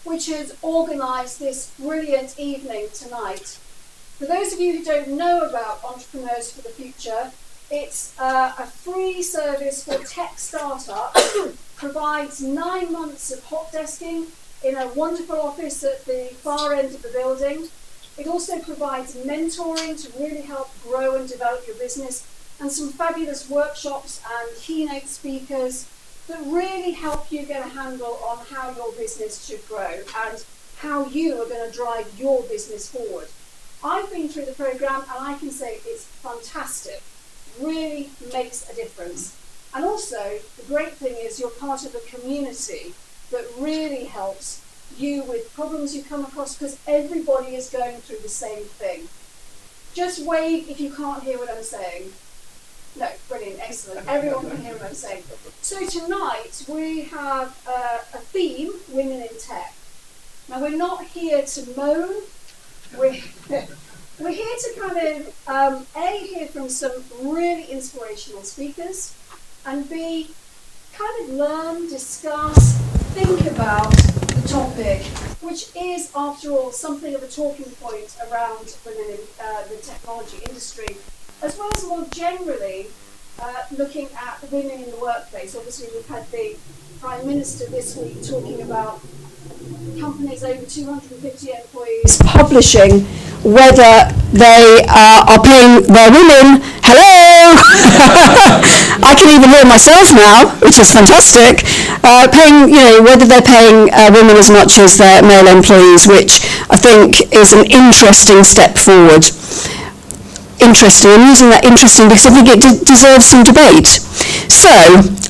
which has organised this brilliant evening tonight. For those of you who don't know about Entrepreneurs for the Future, it's a free service for tech startups, provides 9 months of hot desking in a wonderful office at the far end of the building. It also provides mentoring to really help grow and develop your business, and some fabulous workshops and keynote speakers that really help you get a handle on how your business should grow and how you are going to drive your business forward. I've been through the program and I can say it's fantastic, really makes a difference. And also, the great thing is you're part of a community that really helps you with problems you come across, because everybody is going through the same thing. Just wave if you can't hear what I'm saying. No, brilliant, excellent. Everyone can hear what I'm saying. So tonight we have a theme, Women in Tech. Now we're not here to moan. We're here to kind of, A, hear from some really inspirational speakers, and B, kind of learn, discuss, think about the topic, which is, after all, something of a talking point around women in the technology industry, as well as more generally looking at women in the workplace. Obviously, we've had the Prime Minister this week talking about companies over 250 employees publishing whether they are paying their women, hello, I can even hear myself now, which is fantastic, paying, whether they're paying women as much as their male employees, which I think is an interesting step forward. Interesting. I'm using that interesting because I think it deserves some debate. So,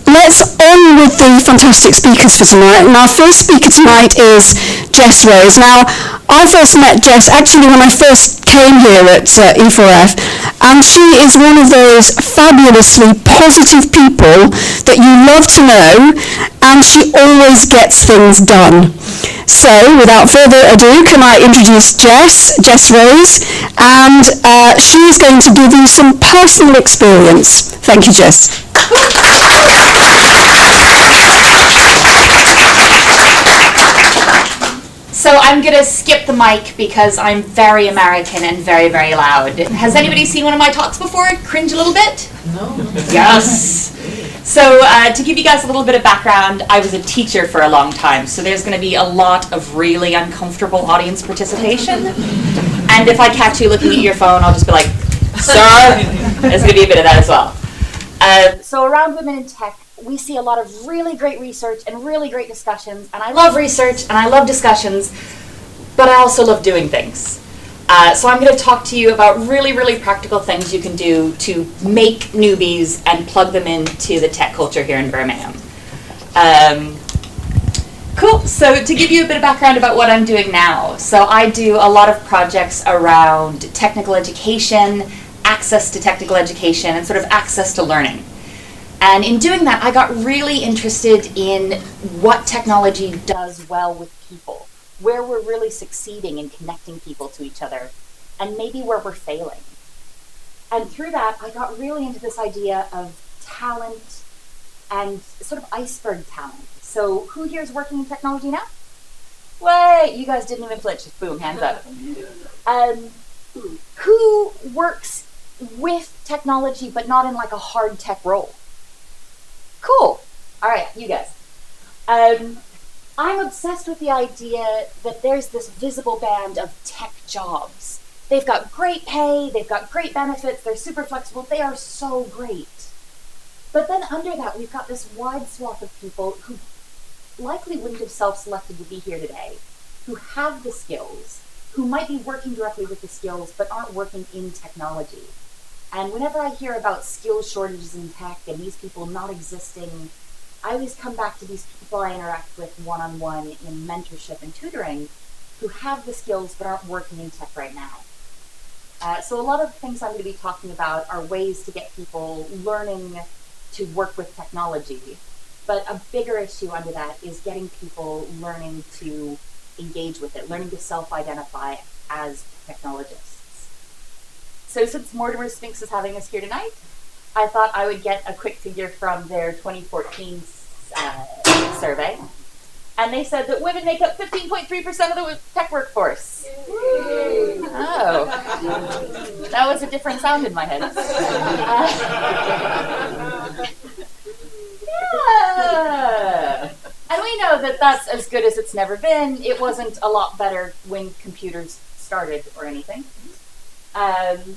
let's on with the fantastic speakers for tonight. And our first speaker tonight is Jess Rose. Now, I first met Jess actually when I first came here at E4F, and she is one of those fabulously positive people that you love to know, and she always gets things done. So, without further ado, can I introduce Jess Rose, and she is going to give you some personal experience. Thank you, Jess. So I'm going to skip the mic because I'm very American and very, very loud. Has anybody seen one of my talks before? Cringe a little bit? No. Yes. So to give you guys a little bit of background, I was a teacher for a long time, so there's going to be a lot of really uncomfortable audience participation. And if I catch you looking at your phone, I'll just be like, sir, there's going to be a bit of that as well. So around women in tech, we see a lot of really great research and really great discussions, and I love research and I love discussions, but I also love doing things. So I'm going to talk to you about really, really practical things you can do to make newbies and plug them into the tech culture here in Birmingham. Cool, so to give you a bit of background about what I'm doing now. So I do a lot of projects around technical education, access to technical education, and sort of access to learning. And in doing that, I got really interested in what technology does well with people, where we're really succeeding in connecting people to each other, and maybe where we're failing. And through that, I got really into this idea of talent and sort of iceberg talent. So who here is working in technology now? Wait, you guys didn't even flinch. Boom, hands up. Who works with technology but not in like a hard tech role? Cool. All right, you guys. I'm obsessed with the idea that there's this visible band of tech jobs. They've got great pay, they've got great benefits, they're super flexible, they are so great. But then under that, we've got this wide swath of people who likely wouldn't have self-selected to be here today, who have the skills, who might be working directly with the skills, but aren't working in technology. And whenever I hear about skills shortages in tech and these people not existing, I always come back to these people I interact with one-on-one in mentorship and tutoring who have the skills but aren't working in tech right now. So a lot of things I'm going to be talking about are ways to get people learning to work with technology. But a bigger issue under that is getting people learning to engage with it, learning to self-identify as technologists. So since Mortimer Spinks is having us here tonight, I thought I would get a quick figure from their 2014 survey. And they said that women make up 15.3% of the tech workforce. Oh, that was a different sound in my head. Yeah. And we know that that's as good as it's never been. It wasn't a lot better when computers started or anything. And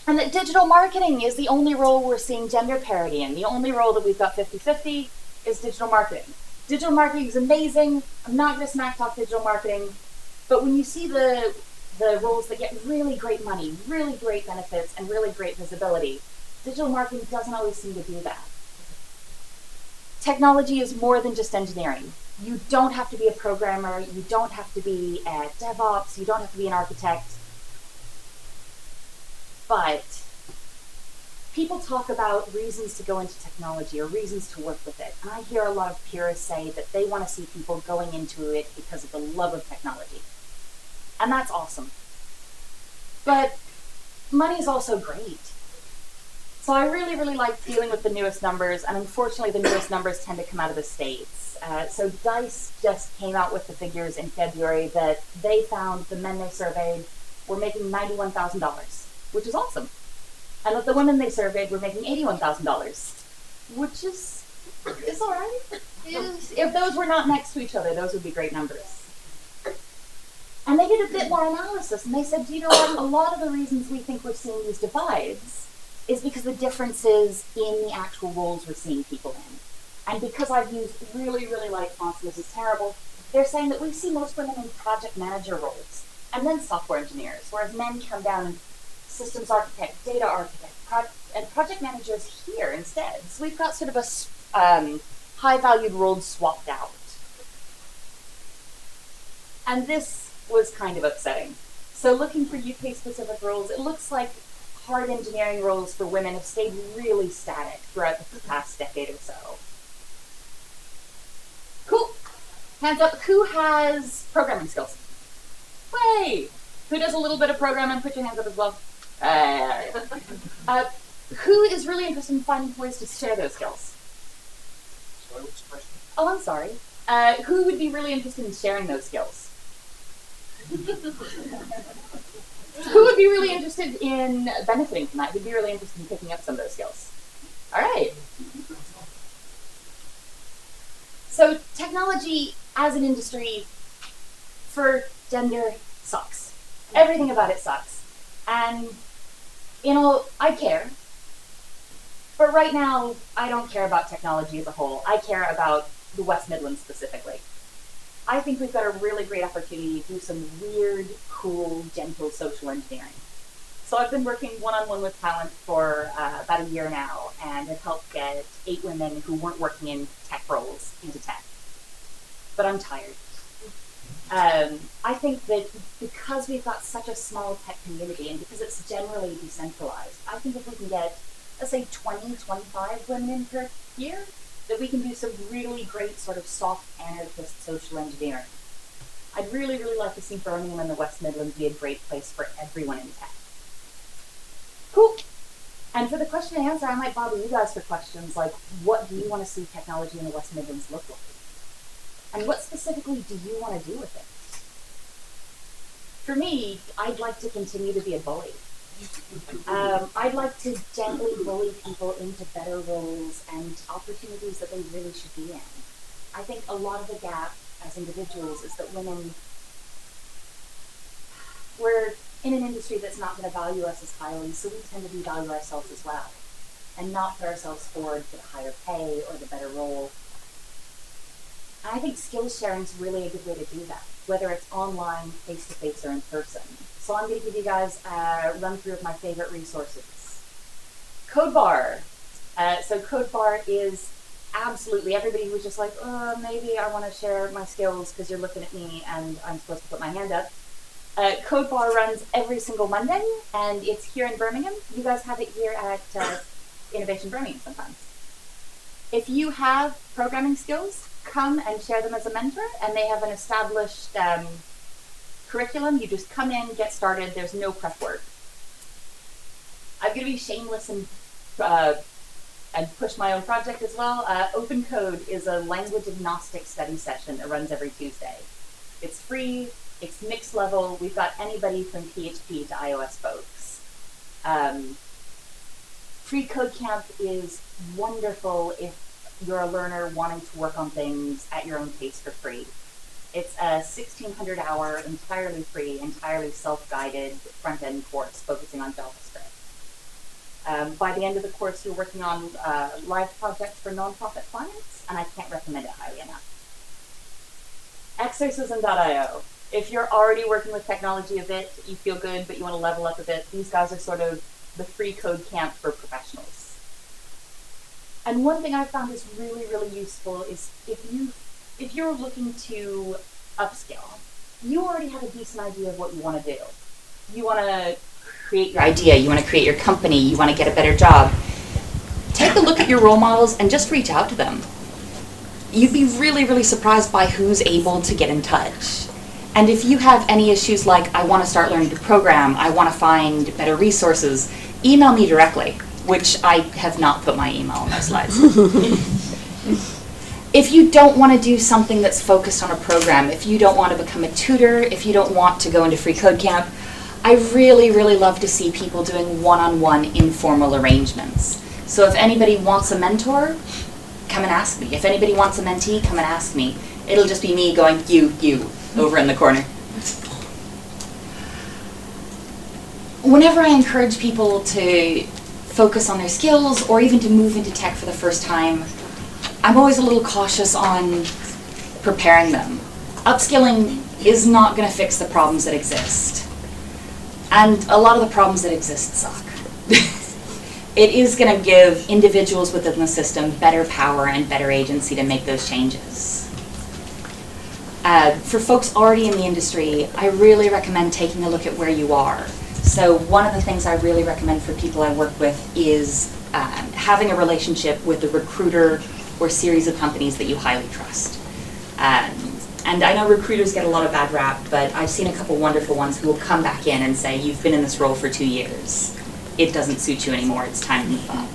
that digital marketing is the only role we're seeing gender parity in. The only role that we've got 50-50 is digital marketing. Digital marketing is amazing. I'm not going to smack talk digital marketing, but when you see the roles that get really great money, really great benefits, and really great visibility, digital marketing doesn't always seem to do that. Technology is more than just engineering. You don't have to be a programmer, you don't have to be a DevOps, you don't have to be an architect, but people talk about reasons to go into technology or reasons to work with it. And I hear a lot of purists say that they want to see people going into it because of the love of technology. And that's awesome. But money is also great. So I really, really like dealing with the newest numbers, and unfortunately the newest numbers tend to come out of the States. So DICE just came out with the figures in February that they found the men they surveyed were making $91,000, which is awesome. And that the women they surveyed were making $81,000, which is all right. If those were not next to each other, those would be great numbers. And they did a bit more analysis, and they said, do you know what? A lot of the reasons we think we're seeing these divides is because the differences in the actual roles we're seeing people in. And because I've used really, really light fonts, and this is terrible, they're saying that we see most women in project manager roles, and then software engineers, whereas men come down and systems architect, data architect, and project managers here instead. So we've got sort of a high-valued role swapped out. And this was kind of upsetting. So looking for UK-specific roles, it looks like hard engineering roles for women have stayed really static throughout the past decade or so. Cool. Hands up, who has programming skills? Way! Who does a little bit of programming? Put your hands up as well. Who is really interested in finding ways to share those skills? Sorry, what's the question? Oh, I'm sorry. Who would be really interested in sharing those skills? Who would be really interested in benefiting from that? Who'd be really interested in picking up some of those skills? All right. So technology as an industry for gender sucks. Everything about it sucks. And, I care. But right now, I don't care about technology as a whole. I care about the West Midlands specifically. I think we've got a really great opportunity to do some weird, cool, gentle social engineering. So I've been working one-on-one with talent for about a year now, and have helped get 8 women who weren't working in tech roles into tech. But I'm tired. I think that because we've got such a small tech community, and because it's generally decentralized, I think if we can get, let's say, 20, 25 women in per year, that we can do some really great sort of soft anarchist social engineering. I'd really, really like to see Birmingham and the West Midlands be a great place for everyone in tech. Cool. And for the question and answer, I might bother you guys for questions like, what do you want to see technology in the West Midlands look like? And what specifically do you want to do with it? For me, I'd like to continue to be a bully. I'd like to gently bully people into better roles and opportunities that they really should be in. I think a lot of the gap as individuals is that women, we're in an industry that's not going to value us as highly, so we tend to devalue ourselves as well, and not put ourselves forward for the higher pay or the better role. And I think skills sharing is really a good way to do that, whether it's online, face-to-face, or in person. So I'm going to give you guys a run through of my favorite resources. CodeBar. So CodeBar is absolutely everybody who's just like, oh, maybe I want to share my skills because you're looking at me and I'm supposed to put my hand up. CodeBar runs every single Monday, and it's here in Birmingham. You guys have it here at Innovation Birmingham sometimes. If you have programming skills, come and share them as a mentor, and they have an established curriculum. You just come in, get started. There's no prep work. I'm going to be shameless and and push my own project as well. Open Code is a language agnostic study session that runs every Tuesday. It's free, it's mixed level. We've got anybody from PHP to iOS folks. Free Code Camp is wonderful if you're a learner wanting to work on things at your own pace for free. It's a 1,600-hour, entirely free, entirely self-guided front-end course focusing on JavaScript. By the end of the course, you're working on live projects for nonprofit clients, and I can't recommend it highly enough. Exorcism.io. If you're already working with technology a bit, you feel good, but you want to level up a bit, these guys are sort of the free code camp for professionals. And one thing I found is really, really useful is if you're looking to upskill, you already have a decent idea of what you want to do. You want to create your idea, you want to create your company, you want to get a better job. Take a look at your role models and just reach out to them. You'd be really, really surprised by who's able to get in touch. And if you have any issues like, I want to start learning to program, I want to find better resources, email me directly, which I have not put my email on my slides. If you don't want to do something that's focused on a program, if you don't want to become a tutor, if you don't want to go into free code camp, I really, really love to see people doing one-on-one informal arrangements. So if anybody wants a mentor, come and ask me. If anybody wants a mentee, come and ask me. It'll just be me going, you, over in the corner. Whenever I encourage people to focus on their skills or even to move into tech for the first time, I'm always a little cautious on preparing them. Upskilling is not going to fix the problems that exist. And a lot of the problems that exist suck. It is going to give individuals within the system better power and better agency to make those changes. For folks already in the industry, I really recommend taking a look at where you are. So one of the things I really recommend for people I work with is having a relationship with a recruiter or series of companies that you highly trust. And I know recruiters get a lot of bad rap, but I've seen a couple wonderful ones who will come back in and say, you've been in this role for 2 years. It doesn't suit you anymore, it's time to move on.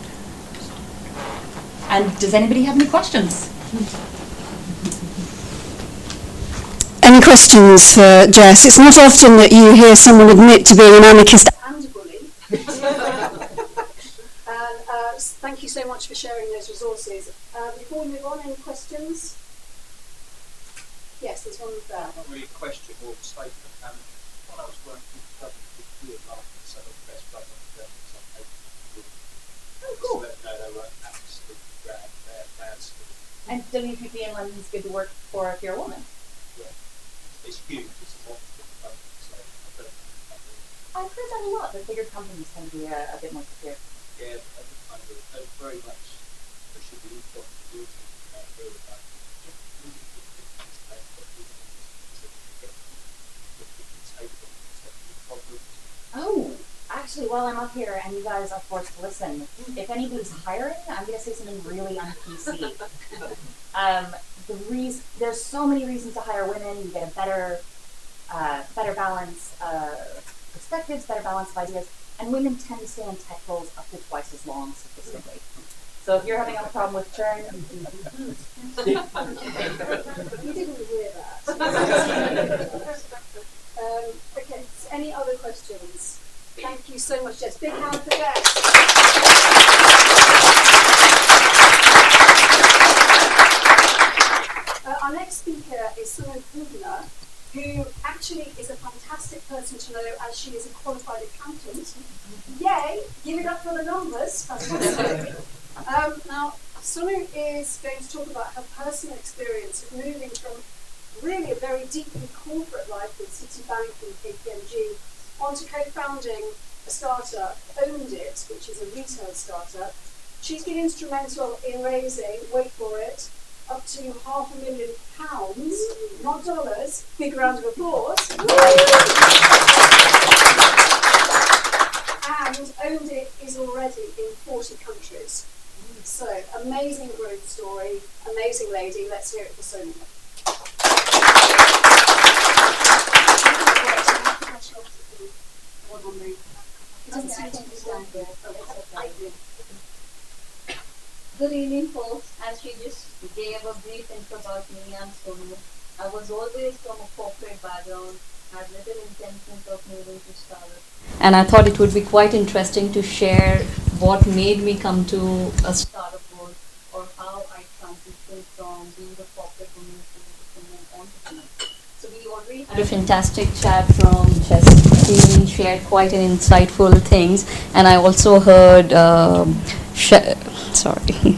And does anybody have any questions? Any questions for Jess? It's not often that you hear someone admit to being an anarchist And a bully. And thank you so much for sharing those resources. Before we move on, any questions? Yes, there's one there. Not really a question or a statement. When I was working with government after some of the best government reference on paper, Oh, cool. so that they were absolutely bad school. And WPP in London is good to work for if you're a woman. Yeah. It's huge. It's a lot of government, so I don't know. I've heard that a lot, that bigger companies tend to be a bit more secure. Yeah, they're very much pushing the ethos of the Oh, actually, while I'm up here and you guys are forced to listen, if anybody's hiring, I'm going to say something really un-PC. There's so many reasons to hire women. You get a better balance of perspectives, better balance of ideas, and women tend to stay in tech roles up to twice as long statistically. So if you're having a problem with churn, You didn't hear that. Okay, so any other questions? Thank you so much, Jess. Big hand for Jess. Our next speaker is Simone Hubner, who actually is a fantastic person to know as she is a qualified accountant. Yay! Give it up for the numbers. Fantastic. Now, Sunu is going to talk about her personal experience of moving from really a very deeply corporate life with Citibank and KPMG onto co-founding a startup, Owned It, which is a retail startup. She's been instrumental in raising, wait for it, up to £500,000, not dollars. Big round of applause. And Owned It is already in 40 countries. So, amazing growth story, amazing lady. Let's hear it for Sonia. Good evening, folks. As she just gave a brief intro about me, I'm Sonu. I was always from a corporate background, had little intentions of moving to startup. And I thought it would be quite interesting to share what made me come to a startup world or how I transitioned from being a corporate woman to becoming an entrepreneur. So we already had a fantastic chat from Jess. She shared quite an insightful things, and I also heard. Sorry.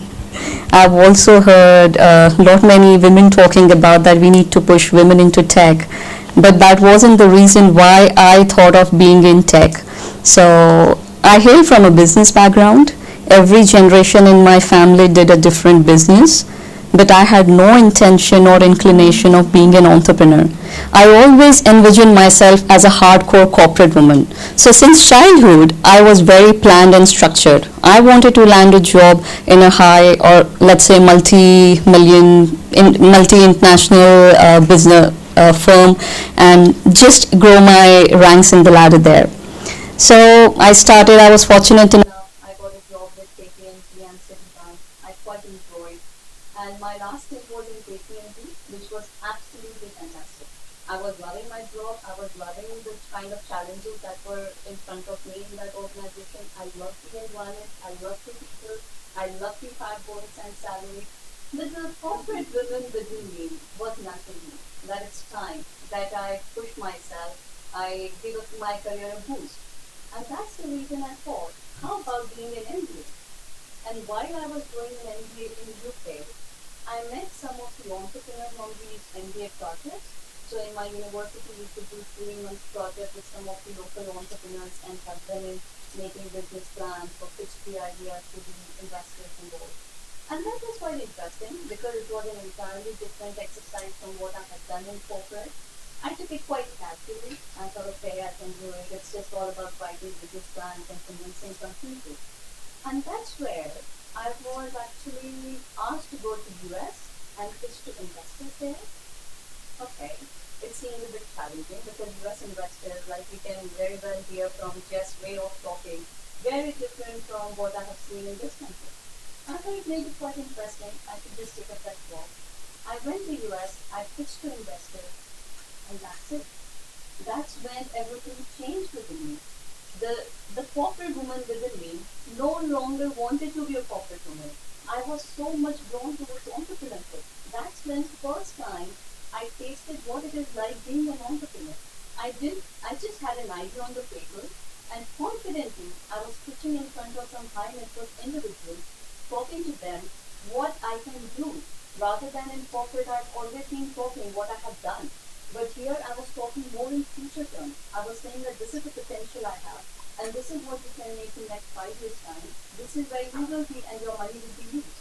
I've also heard lot many women talking about that we need to push women into tech, but that wasn't the reason why I thought of being in tech. So I hail from a business background. Every generation in my family did a different business, but I had no intention or inclination of being an entrepreneur. I always envisioned myself as a hardcore corporate woman. So since childhood, I was very planned and structured. I wanted to land a job in a high or let's say multi-international business firm and just grow my ranks in the ladder there. So I was fortunate enough. I got a job with KPMG and Citibank. I quite enjoyed. And my last stint was in KPMG, which was absolutely fantastic. I was loving my job. I was loving the kind of challenges that were in front of me in that organization. I loved the environment. I loved the people. I loved the hard goals and salary. But the corporate women within me was nothing new. That it's time that I push myself. I give my career a boost. And that's the reason I thought, how about doing an MBA? And while I was doing an MBA in the UK, I met some of the entrepreneurs on these MBA projects. So in my university, we could do 3 months project with some of the local entrepreneurs and help them in making business plans or pitch the ideas to the investors involved. And that was quite interesting because it was an entirely different exercise from what I had done in corporate. I took it quite casually. I thought, okay, I can do it. It's just all about writing business plans and convincing some people. And that's where I was actually asked to go to US and pitch to investors there. Okay, it seemed a bit challenging because US investors, like you can very well hear from Jess' way of talking, very different from what I have seen in this country. I thought it made it quite interesting. I could just take up that job. I went to US, I pitched to investors, and that's it. That's when everything changed within me. The corporate woman within me no longer wanted to be a corporate woman. I was so much drawn towards entrepreneurship. That's when first time I tasted what it is like being an entrepreneur. I just had an idea on the paper and confidently I was pitching in front of some high net worth individuals, talking to them what I can do. Rather than in corporate, I've always been talking what I have done. But here I was talking more in future terms. I was saying that this is the potential I have, and this is what you can make in next 5 years' time. This is where you will be and your money will be used.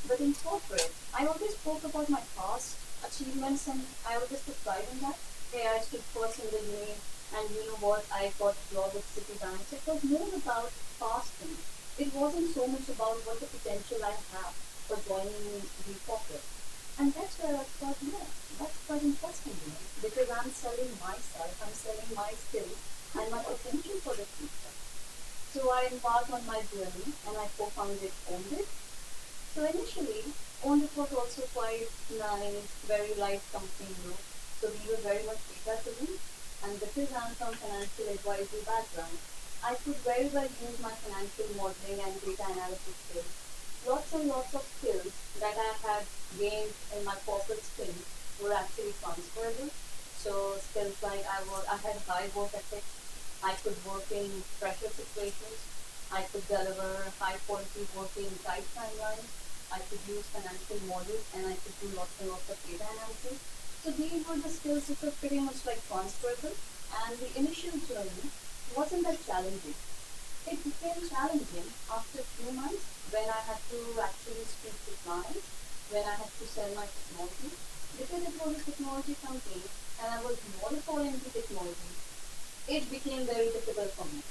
But in corporate, I always spoke about my past achievements and I always took pride in that. Hey, I stood first in the unit and you know what, I got a job with Citibank. So it was more about past things. It wasn't so much about what the potential I have for joining the corporate. And that's where I thought, yeah, that's quite interesting to me because I'm selling myself, I'm selling my skills and my potential for the future. So I embarked on my journey and I co-founded Owned It. So initially, Owned It was also quite nice, very light company group. So we were very much data driven. And because I'm from financial advisory background, I could very well use my financial modeling and data analysis skills. Lots and lots of skills that I had gained in my corporate stint were actually transferable. So skills like I had high work ethic. I could work in pressure situations. I could deliver high quality work in tight timelines. I could use financial models and I could do lots and lots of data analysis. So these were the skills that were pretty much like transferable. And the initial journey wasn't that challenging. It became challenging after a few months when I had to actually speak to clients, when I had to sell my technology. Because it was a technology company and I was more following the technology, it became very difficult for me.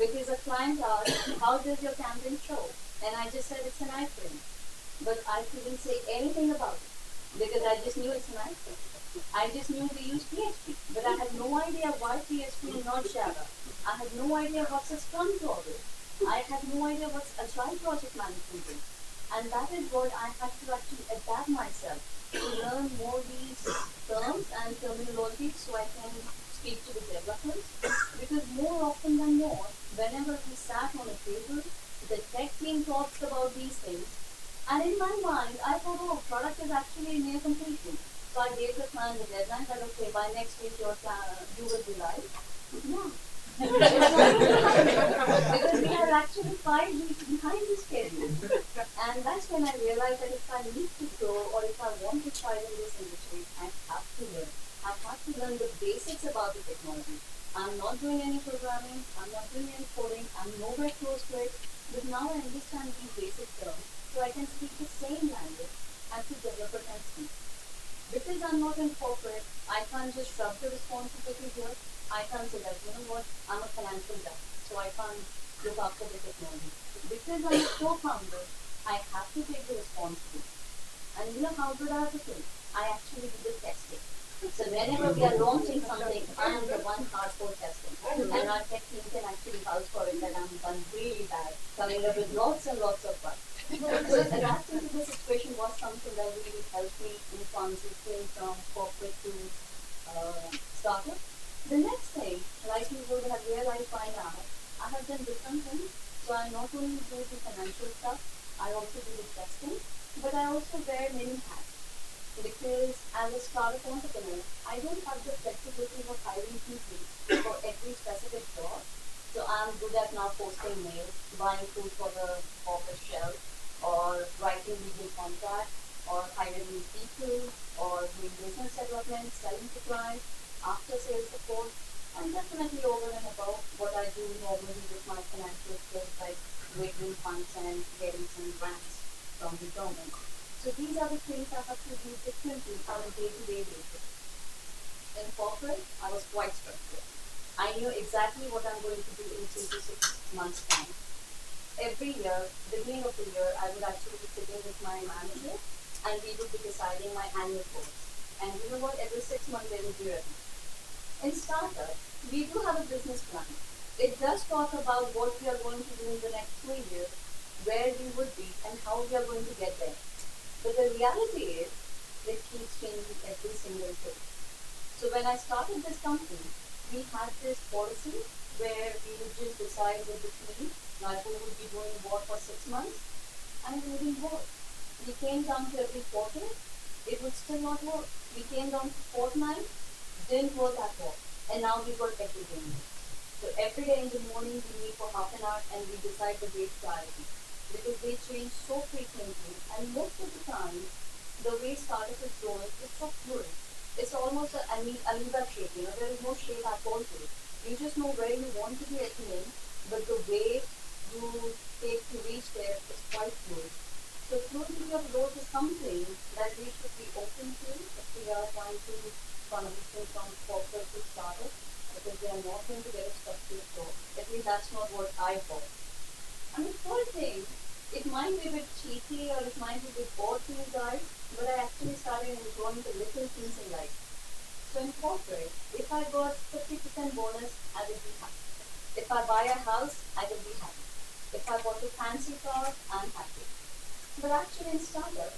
Because a client asked, how does your camera show? And I just said it's an iPhone. But I couldn't say anything about it because I just knew it's an iPhone. I just knew we use PHP, but I had no idea why PHP and not Java. I had no idea what's a Scrum project. I had no idea what's Agile project management is. And that is what I had to actually adapt myself to learn more these terms and terminologies so I can speak to the developers. Because more often than not, whenever we sat on a table, the tech team talks about these things. And in my mind, I thought, oh, product is actually near completion. So I gave the client the deadline that, okay, by next week you will be live. Yeah. Because we are actually 5 weeks behind the schedule. And that's when I realized that if I need to grow or if I want to thrive in this industry, I have to learn. I have to learn the basics about the technology. I'm not doing any programming, I'm not doing any coding, I'm nowhere close to it, but now I understand these basic terms, so I can speak the same language as the developer can speak. Because I'm not in corporate, I can't just shove the responsibility here. I can't say that, you know what, I'm a financial guy, so I can't look after the technology. Because I'm a co-founder, I have to take the responsibility. And you know how good I have to think? I actually do the testing. So whenever we are launching something, I'm the one hardcore testing. And our tech team can actually vouch for it that I'm done really bad, coming up with lots and lots of bugs. So adapting to the situation was something that really helped me in transitioning from corporate to startup. The next thing, like you would have realized by now, I have done different things. So I not only do the financial stuff, I also do the testing, but I also wear many hats. Because as a startup entrepreneur, I don't have the flexibility of hiring people for every specific job. So I'm good at now posting mails, buying food for the office shelf, or writing legal contracts, or hiring people, or doing business development, selling to clients, after sales support, and definitely over and above what I do normally with my financial skills like raising funds and getting some grants from the government. So these are the things I have to do differently on a day-to-day basis. In corporate, I was quite structured. I knew exactly what I'm going to do in 3 to 6 months' time. Every year, beginning of the year, I would actually be sitting with my manager and we would be deciding my annual goals. And you know what? Every 6 months they will be ready. In startup, we do have a business plan. It does talk about what we are going to do in the next 3 years, where we would be, and how we are going to get there. But the reality is, it keeps changing every single day. So when I started this company, we had this policy where we would just decide with the team, like who would be doing what for 6 months, and it wouldn't work. We came down to every quarter, it would still not work. We came down to fortnight, didn't work at all. And now we work every day. So every day in the morning we meet for half an hour and we decide the day's priorities. Because they change so frequently, and most of the time, the way startup is growing is so fluid. It's almost an amoeba shape, you know, there is no shape at all to it. You just know where you want to be at the end, but the way you take to reach there is quite fluid. So fluidity of growth is something that we should be open to if we are trying to transition from corporate to startup, because they are not going to get a structured growth. At least that's not what I thought. And the third thing, it might be a bit cheeky or it might be a bit bored to you guys, but I actually started enjoying the little things in life. So in corporate, if I got 50% bonus, I would be happy. If I buy a house, I will be happy. If I bought a fancy car, I'm happy. But actually in startup,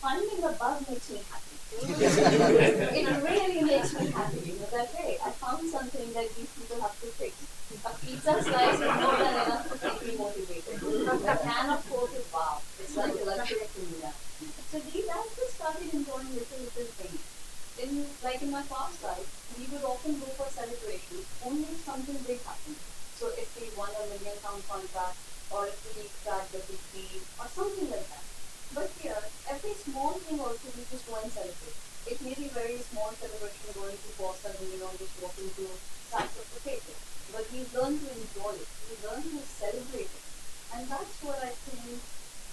finding a bug makes me happy. It really makes me happy. You know, that hey, I found something that these people have to fix. A pizza slice is more than enough to keep me motivated. A can of Coke is wow. It's like a luxury to me now. So these I just started enjoying little things. In my past life, we would often go for celebrations only if something big happened. So if we won a £1 million contract, or if we cracked the big deal, or something like that. But here, every small thing also we just go and celebrate. It may be very small celebration going to Boston, just walking to sacks of potato. But we learn to enjoy it. We learn to celebrate it. And that's what I think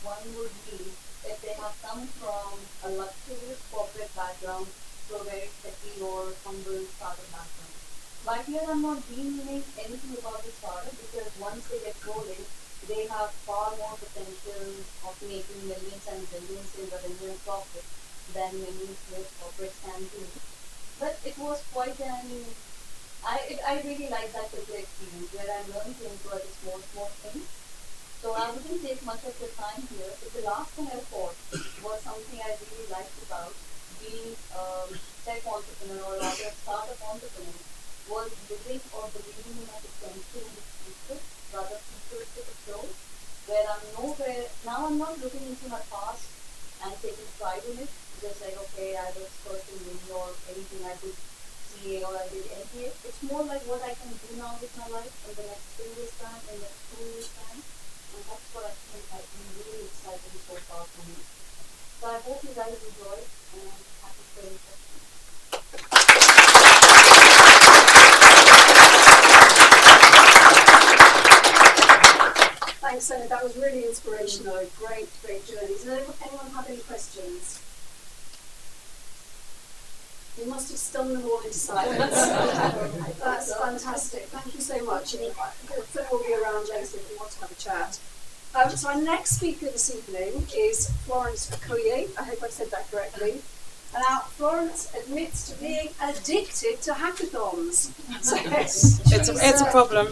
one would need if they have come from a luxurious corporate background to a very techy or humble startup background. But here I'm not deeming anything about the startup, because once they get rolling, they have far more potential of making millions and billions in revenue and profit than many most corporates can do. But it was quite I really like that particular experience where I learned to enjoy the small things. So I wouldn't take much of your time here. But the last thing I thought was something I really liked about being tech entrepreneur or rather startup entrepreneur was living or believing in my potential in the future, rather futuristic approach, where I'm nowhere, now I'm not looking into my past and taking pride in it, just like, okay, I was first in Uni or anything, I did CA or I did MBA. It's more like what I can do now with my life in the next 3 years' time, in the next 2 years' time, and that's what I think has been really exciting so far for me. So I hope you guys enjoy, and I'm happy for any questions. Thanks, Senna. That was really inspirational. Great, great journey. Does anyone have any questions? You must have stunned them all into silence. That's fantastic. Thank you so much. And Phil will be around later if you want to have a chat. So our next speaker this evening is Florence Okoye. I hope I said that correctly. And now Florence admits to being addicted to hackathons. So It's a problem.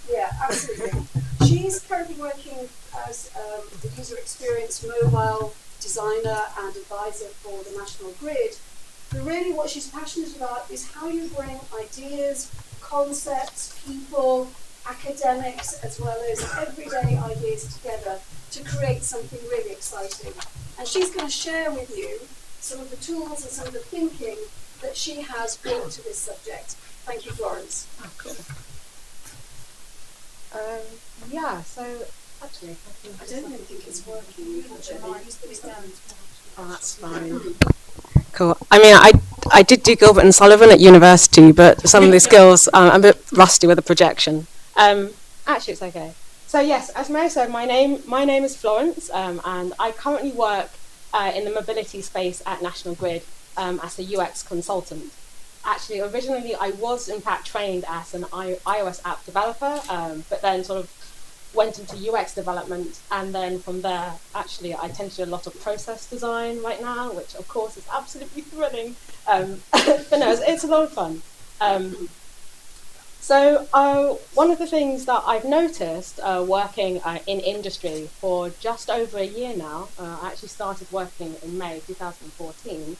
Yeah, absolutely. She's currently working as a user experience mobile designer and advisor for the National Grid. But really what she's passionate about is how you bring ideas, concepts, people, academics, as well as everyday ideas together to create something really exciting. And she's going to share with you some of the tools and some of the thinking that she has brought to this subject. Thank you, Florence. Oh, cool. So actually, I don't really think it's working. oh, that's fine. Cool. I mean, I did do Gilbert and Sullivan at university, but some of the skills, I'm a bit rusty with the projection. Actually, it's okay. So yes, as Mary said, my name is Florence, and I currently work in the mobility space at National Grid as a UX consultant. Actually, originally I was in fact trained as an iOS app developer, but then sort of went into UX development, and then from there, actually, I tend to do a lot of process design right now, which of course is absolutely thrilling. But no, it's a lot of fun. So one of the things that I've noticed working in industry for just over a year now, I actually started working in May 2014,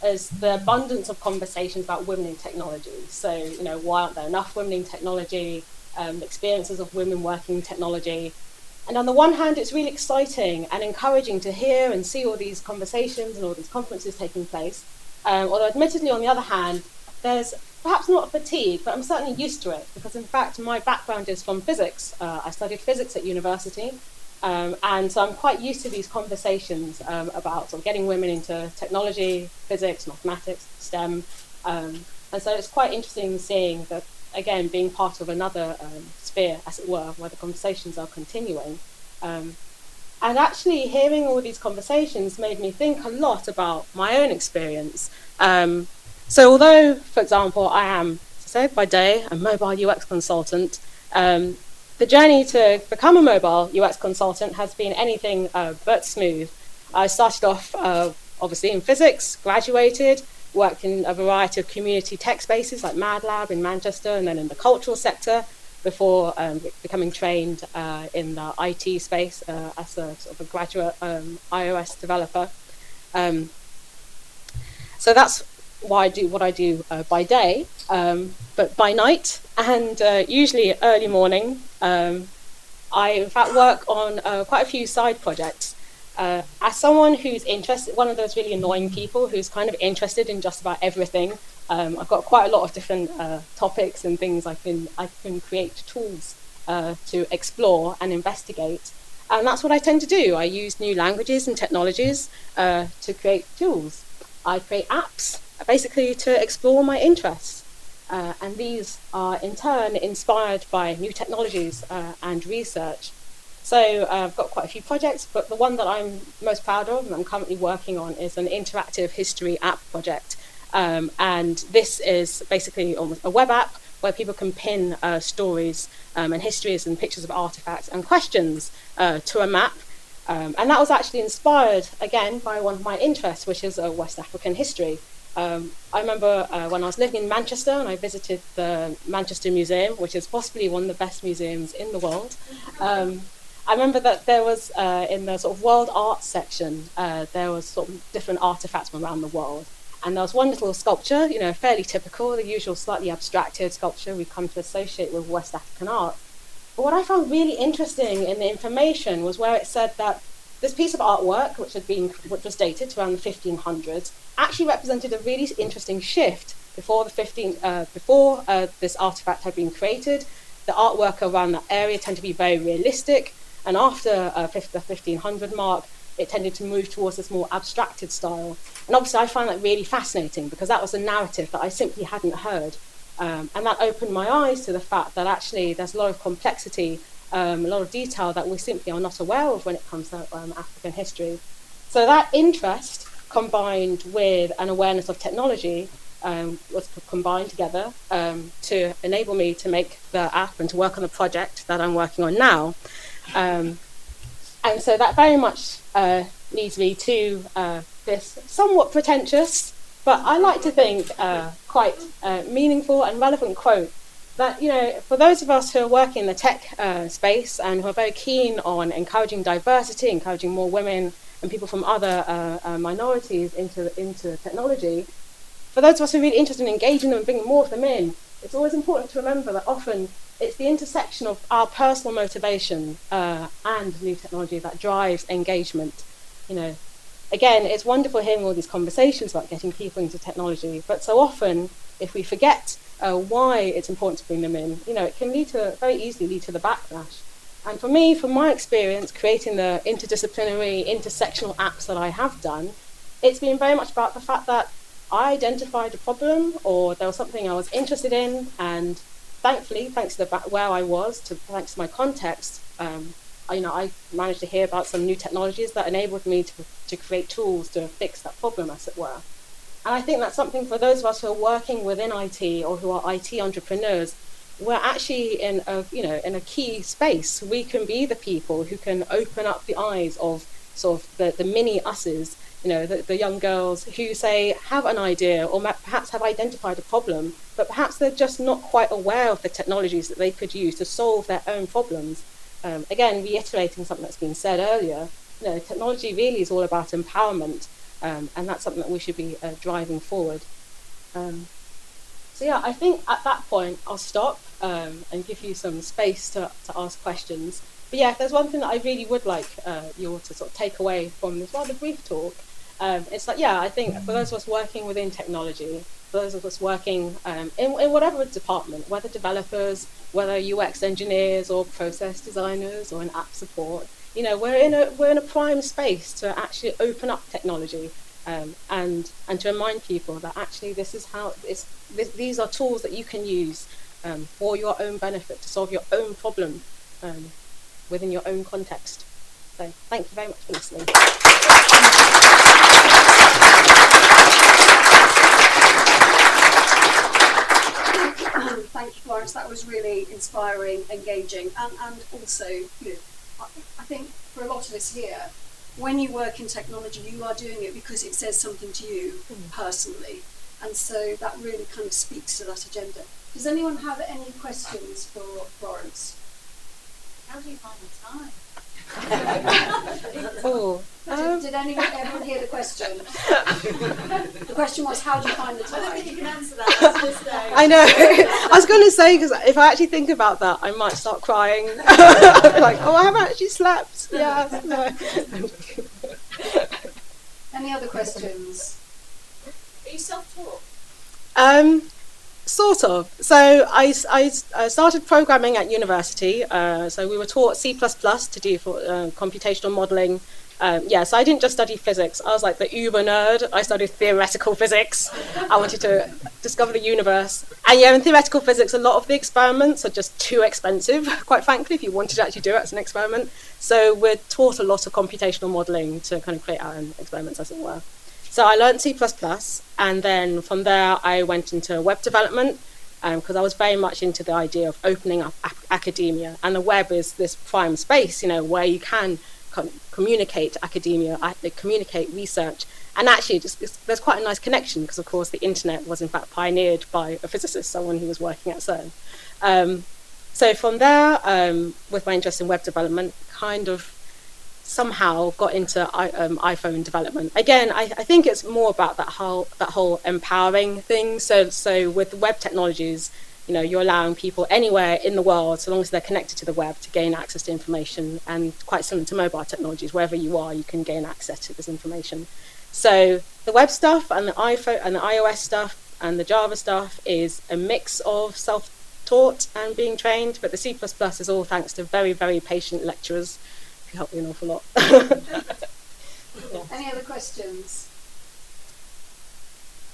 is the abundance of conversations about women in technology. So, why aren't there enough women in technology, experiences of women working in technology. And on the one hand, it's really exciting and encouraging to hear and see all these conversations and all these conferences taking place. Although admittedly, on the other hand, there's perhaps not fatigue, but I'm certainly used to it, because in fact, my background is from physics. I studied physics at university. And so I'm quite used to these conversations about sort of getting women into technology, physics, mathematics, STEM. And so it's quite interesting seeing that, again, being part of another sphere, as it were, where the conversations are continuing. And actually hearing all these conversations made me think a lot about my own experience. So although, for example, I am, as I say, by day, a mobile UX consultant, the journey to become a mobile UX consultant has been anything but smooth. I started off, obviously, in physics, graduated, worked in a variety of community tech spaces like Mad Lab in Manchester, and then in the cultural sector before becoming trained in the IT space as a sort of a graduate iOS developer. So that's why I do what I do by day, but by night and usually early morning, I in fact work on quite a few side projects. As someone who's interested, one of those really annoying people who's kind of interested in just about everything, I've got quite a lot of different topics and things I can create tools to explore and investigate. And that's what I tend to do. I use new languages and technologies to create tools. I create apps, basically to explore my interests. And these are in turn inspired by new technologies and research. So I've got quite a few projects, but the one that I'm most proud of and I'm currently working on is an interactive history app project. And this is basically almost a web app where people can pin stories and histories and pictures of artifacts and questions to a map. And that was actually inspired, again, by one of my interests, which is West African history. I remember when I was living in Manchester and I visited the Manchester Museum, which is possibly one of the best museums in the world. I remember that there was, in the sort of world art section, there was sort of different artifacts from around the world. And there was one little sculpture, you know, fairly typical, the usual slightly abstracted sculpture we come to associate with West African art. But what I found really interesting in the information was where it said that this piece of artwork, which was dated to around the 1500s, actually represented a really interesting shift before this artifact had been created. The artwork around that area tended to be very realistic, and after the 1500 mark, it tended to move towards this more abstracted style. And obviously I find that really fascinating because that was a narrative that I simply hadn't heard. And that opened my eyes to the fact that actually there's a lot of complexity, a lot of detail that we simply are not aware of when it comes to African history. So that interest combined with an awareness of technology was combined together to enable me to make the app and to work on the project that I'm working on now. And so that very much leads me to this somewhat pretentious, but I like to think quite meaningful and relevant quote that, you know, for those of us who are working in the tech space and who are very keen on encouraging diversity, encouraging more women and people from other minorities into technology, for those of us who are really interested in engaging them and bringing more of them in, it's always important to remember that often it's the intersection of our personal motivation and new technology that drives engagement. You know, again, it's wonderful hearing all these conversations about getting people into technology, but so often, if we forget why it's important to bring them in, you know, it can very easily lead to the backlash. And for me, from my experience creating the interdisciplinary, intersectional apps that I have done, it's been very much about the fact that I identified a problem or there was something I was interested in, and thankfully, thanks to where I was, thanks to my context, I managed to hear about some new technologies that enabled me to create tools to fix that problem, as it were. And I think that's something for those of us who are working within IT or who are IT entrepreneurs. We're actually in a key space. We can be the people who can open up the eyes of sort of the mini us's, you know, the young girls who say have an idea or perhaps have identified a problem, but perhaps they're just not quite aware of the technologies that they could use to solve their own problems. Again, reiterating something that's been said earlier, you know, technology really is all about empowerment, and that's something that we should be driving forward. So yeah, I think at that point I'll stop and give you some space to ask questions. But yeah, if there's one thing that I really would like you all to sort of take away from this rather brief talk, it's like, yeah, I think for those of us working within technology, for those of us working in whatever department, whether developers, whether UX engineers or process designers or in app support, you know, we're in a prime space to actually open up technology and to remind people that actually this is how these are tools that you can use for your own benefit to solve your own problem within your own context. So thank you very much for listening. Thank you, Florence. That was really inspiring, engaging, and also, you know, I think for a lot of us here, when you work in technology, you are doing it because it says something to you personally, and so that really kind of speaks to that agenda. Does anyone have any questions for Florence? How do you find the time? Did everyone hear the question? The question was, how do you find the time? I don't think you can answer that. That's just, I know. I was going to say, because if I actually think about that, I might start crying. Like, oh, I haven't actually slept. Yeah. No. Any other questions? Are you self-taught? Sort of. So I started programming at university. So we were taught C++ to do for computational modeling. So I didn't just study physics. I was like the uber nerd. I studied theoretical physics. I wanted to discover the universe. And yeah, in theoretical physics, a lot of the experiments are just too expensive, quite frankly, if you wanted to actually do it as an experiment. So we're taught a lot of computational modeling to kind of create our own experiments, as it were. So I learned C++, and then from there I went into web development because I was very much into the idea of opening up academia, and the web is this prime space, you know, where you can communicate academia, communicate research, And actually, there's quite a nice connection because, of course, the internet was in fact pioneered by a physicist, someone who was working at CERN. So from there, with my interest in web development, kind of somehow got into iPhone development. Again, I think it's more about that whole empowering thing. So with web technologies, you're allowing people anywhere in the world, so long as they're connected to the web, to gain access to information, and quite similar to mobile technologies, wherever you are, you can gain access to this information. So the web stuff and the iPhone and the iOS stuff and the Java stuff is a mix of self-taught and being trained, but the C++ is all thanks to very, very patient lecturers who help me an awful lot. Yeah. Any other questions?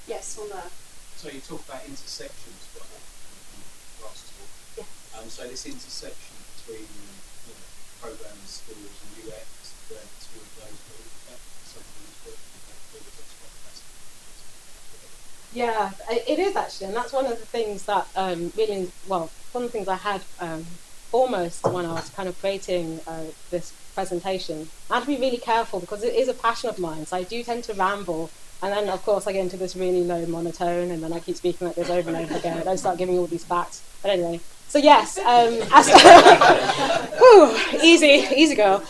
Yes, one there. So you talk about intersections, but last talk. Yeah. So this intersection between programming skills and UX, where the two of those move, that's something that's working that's quite fascinating. Yeah, it is actually, and that's one of the things that one of the things I had almost when I was kind of creating this presentation. I had to be really careful because it is a passion of mine, so I do tend to ramble, and then of course I get into this really low monotone, and then I keep speaking like this over and over again, and I start giving all these facts. But anyway, so yes, easy girl.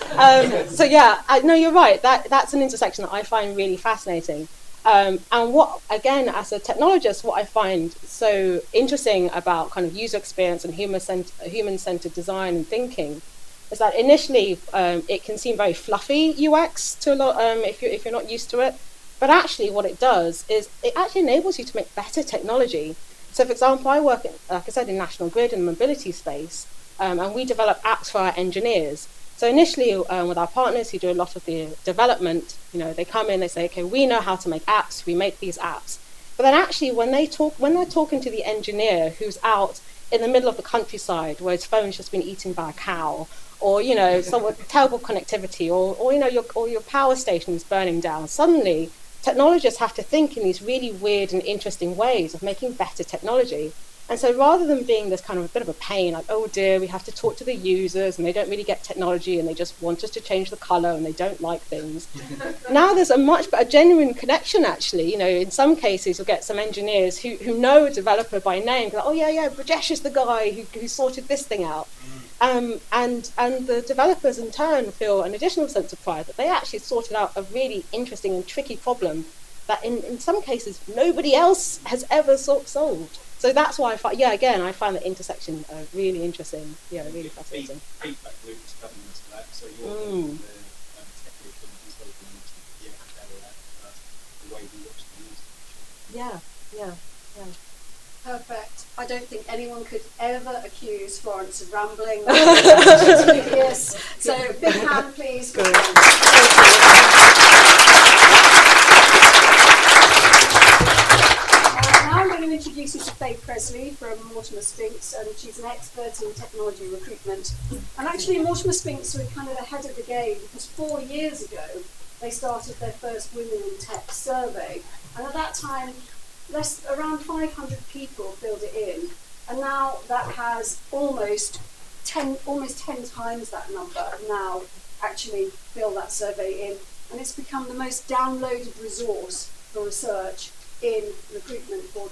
So yeah, no, you're right. That's an intersection that I find really fascinating. And what, again, as a technologist, what I find so interesting about kind of user experience and human-centered design and thinking is that initially it can seem very fluffy UX to a lot if you're not used to it. But actually what it does is it actually enables you to make better technology. So for example, I work, like I said, in National Grid and mobility space, and we develop apps for our engineers. So initially, with our partners who do a lot of the development, they come in, they say, okay, we know how to make apps, we make these apps. But then actually, when they're talking to the engineer who's out in the middle of the countryside where his phone's just been eaten by a cow, or someone with terrible connectivity, or your power station is burning down, suddenly technologists have to think in these really weird and interesting ways of making better technology. And so rather than being this kind of a bit of a pain, like, oh dear, we have to talk to the users and they don't really get technology and they just want us to change the color and they don't like things. Now there's a genuine connection, actually. In some cases you'll get some engineers who know a developer by name, go, oh yeah, Brajesh is the guy who sorted this thing out. And the developers in turn feel an additional sense of pride that they actually sorted out a really interesting and tricky problem that in some cases nobody else has ever solved. So that's why I find the intersection really interesting. Yeah, really fascinating. Feedback loop is coming into that. So you're the technician who's helping you to carry out the way we watch the music. Yeah. Perfect. I don't think anyone could ever accuse Florence of rambling. Yes. So big hand, please. For now I'm going to introduce you to Faith Presley from Mortimer Spinks, and she's an expert in technology recruitment. And actually Mortimer Spinks were kind of ahead of the game because 4 years ago they started their first Women in Tech survey, and at that time around 500 people filled it in, and now that has almost 10 times that number have now actually filled that survey in, and it's become the most downloaded resource for research in recruitment for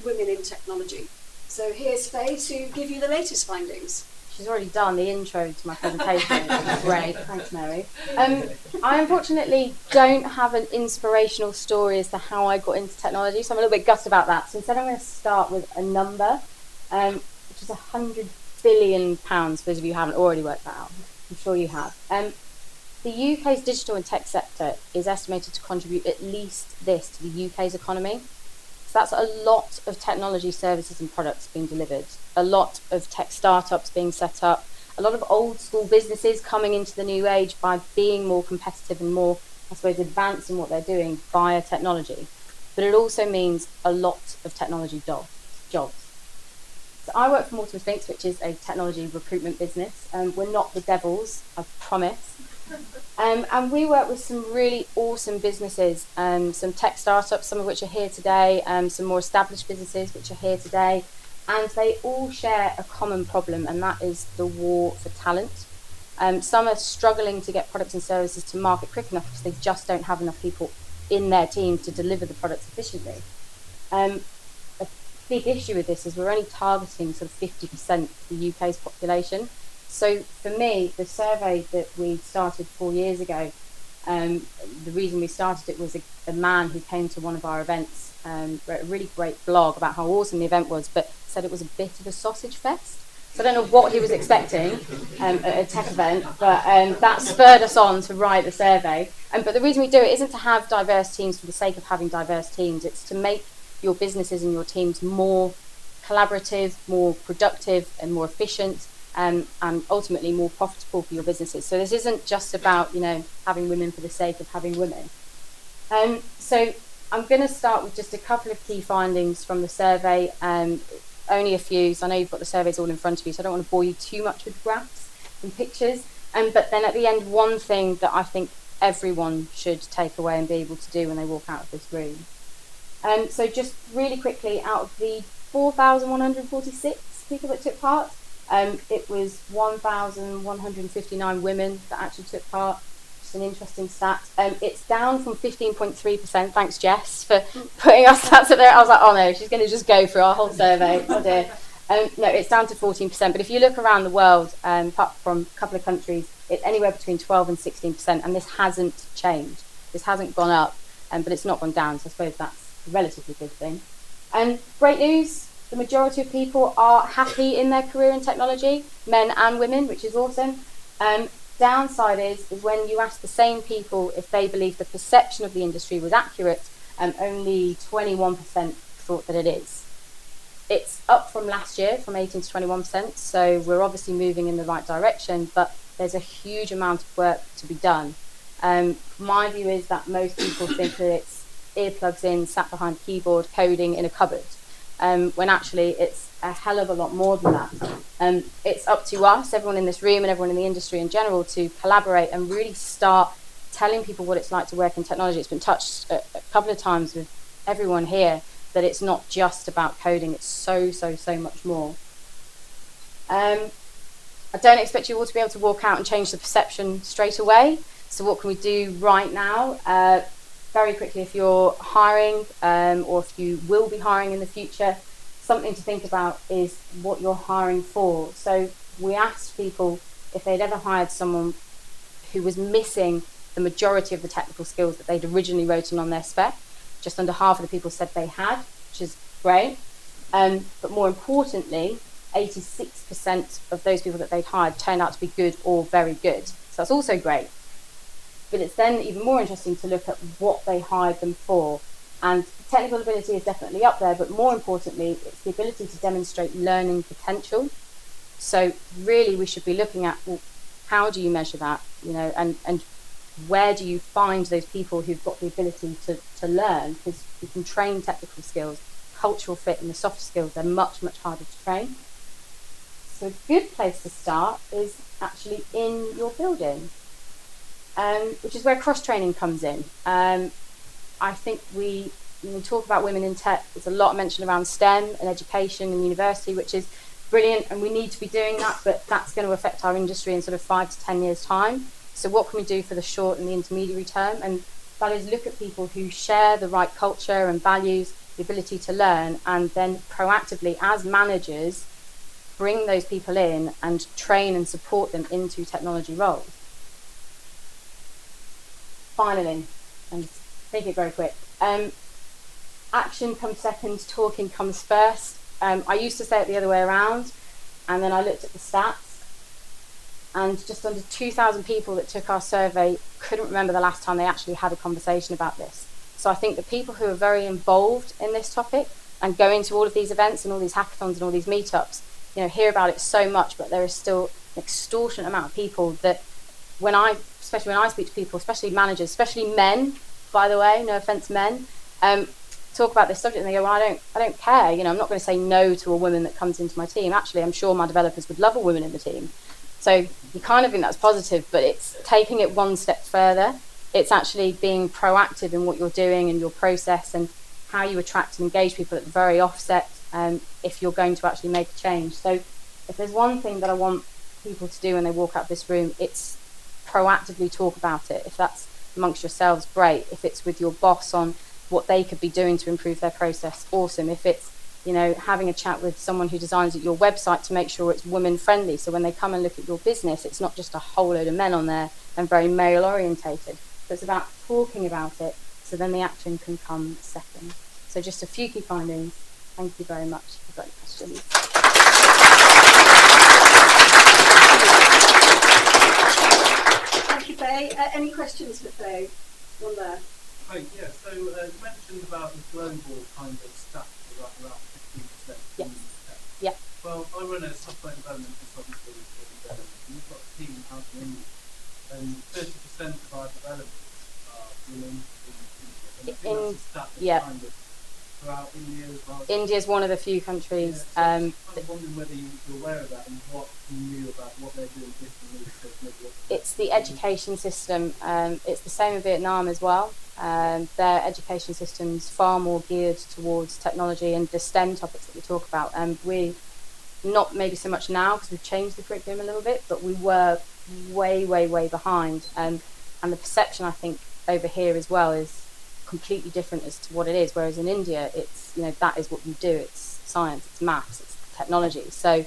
women in technology. So here's Faye to give you the latest findings. She's already done the intro to my presentation, which is great. Thanks, Mary. I unfortunately don't have an inspirational story as to how I got into technology, so I'm a little bit gutted about that. So instead I'm going to start with a number, which is £100 billion, for those of you who haven't already worked that out. I'm sure you have. The UK's digital and tech sector is estimated to contribute at least this to the UK's economy. So that's a lot of technology services and products being delivered, a lot of tech startups being set up, a lot of old school businesses coming into the new age by being more competitive and more, I suppose, advanced in what they're doing via technology. But it also means a lot of technology jobs. So I work for Mortimer Spinks, which is a technology recruitment business. We're not the devils, I promise. And we work with some really awesome businesses, some tech startups, some of which are here today, some more established businesses which are here today, and they all share a common problem, and that is the war for talent. Some are struggling to get products and services to market quick enough because they just don't have enough people in their teams to deliver the products efficiently. A big issue with this is we're only targeting sort of 50% of the UK's population. So for me, the survey that we started 4 years ago, the reason we started it was a man who came to one of our events, wrote a really great blog about how awesome the event was, but said it was a bit of a sausage fest. So I don't know what he was expecting at a tech event, but that spurred us on to write the survey. But the reason we do it isn't to have diverse teams for the sake of having diverse teams. It's to make your businesses and your teams more collaborative, more productive and more efficient, and ultimately more profitable for your businesses. So this isn't just about, having women for the sake of having women. So I'm going to start with just a couple of key findings from the survey. Only a few, so I know you've got the surveys all in front of you, so I don't want to bore you too much with graphs and pictures. But then at the end, one thing that I think everyone should take away and be able to do when they walk out of this room. So just really quickly, out of the 4,146 people that took part, it was 1,159 women that actually took part. Just an interesting stat. It's down from 15.3%. Thanks, Jess, for putting our stats up there. I was like, oh no, she's going to just go through our whole survey. Oh dear. No, it's down to 14%. But if you look around the world, apart from a couple of countries, it's anywhere between 12 and 16%, and this hasn't changed. This hasn't gone up, but it's not gone down. So I suppose that's a relatively good thing. Great news. The majority of people are happy in their career in technology, men and women, which is awesome. Downside is when you ask the same people if they believe the perception of the industry was accurate, only 21% thought that it is. It's up from last year, from 18 to 21%, so we're obviously moving in the right direction, but there's a huge amount of work to be done. My view is that most people think that it's earplugs in, sat behind a keyboard, coding in a cupboard. When actually it's a hell of a lot more than that. It's up to us, everyone in this room and everyone in the industry in general, to collaborate and really start telling people what it's like to work in technology. It's been touched a couple of times with everyone here, that it's not just about coding, it's so much more. I don't expect you all to be able to walk out and change the perception straight away. So what can we do right now? Very quickly, if you're hiring or if you will be hiring in the future, something to think about is what you're hiring for. So we asked people if they'd ever hired someone who was missing the majority of the technical skills that they'd originally written on their spec. Just under half of the people said they had, which is great. But more importantly, 86% of those people that they'd hired turned out to be good or very good. So that's also great. But it's then even more interesting to look at what they hired them for. And technical ability is definitely up there, but more importantly, it's the ability to demonstrate learning potential. So really we should be looking at, well, how do you measure that? And where do you find those people who've got the ability to learn? Because you can train technical skills, cultural fit and the soft skills, they're much harder to train. So a good place to start is actually in your building. Which is where cross-training comes in. I think when we talk about women in tech, there's a lot mentioned around STEM and education and university, which is brilliant, and we need to be doing that, but that's going to affect our industry in sort of 5 to 10 years' time. So what can we do for the short and the intermediary term? And that is look at people who share the right culture and values, the ability to learn, and then proactively, as managers, bring those people in and train and support them into technology roles. Finally, and make it very quick, action comes second, talking comes first. I used to say it the other way around, and then I looked at the stats, and just under 2,000 people that took our survey couldn't remember the last time they actually had a conversation about this. So I think the people who are very involved in this topic and going to all of these events and all these hackathons and all these meetups, hear about it so much, but there is still an extortionate amount of people that especially when I speak to people, especially managers, especially men, by the way, no offense men, talk about this subject and they go, well, I don't care, I'm not going to say no to a woman that comes into my team. Actually, I'm sure my developers would love a woman in the team. So you kind of think that's positive, but it's taking it one step further. It's actually being proactive in what you're doing and your process and how you attract and engage people at the very offset if you're going to actually make a change. So if there's one thing that I want people to do when they walk out of this room, it's proactively talk about it. If that's amongst yourselves, great. If it's with your boss on what they could be doing to improve their process, awesome. If it's, you know, having a chat with someone who designs your website to make sure it's women friendly, so when they come and look at your business, it's not just a whole load of men on there and very male orientated. So it's about talking about it, so then the action can come second. So just a few key findings. Thank you very much. If you've got any questions. Thank you, Faye. Any questions for Faye? One there. Hi, yeah, so you mentioned about the global kind of stat of around 15%. Yeah. Yeah. Well, I run a software development consultancy in Birmingham, and we've got a team out in India, and 30% of our developers are women in India. And I think that's a stat that's kind of throughout India as well. India is one of the few countries. Yeah, so I'm wondering whether you're aware of that and what you knew about what they're doing differently. It's the education system. It's the same in Vietnam as well. Their education system's far more geared towards technology and the STEM topics that we talk about. And we, not maybe so much now because we've changed the curriculum a little bit, but we were way, way, way behind. And the perception, I think, over here as well is completely different as to what it is. Whereas in India, it's, you know, that is what you do. It's science, it's maths, it's technology. So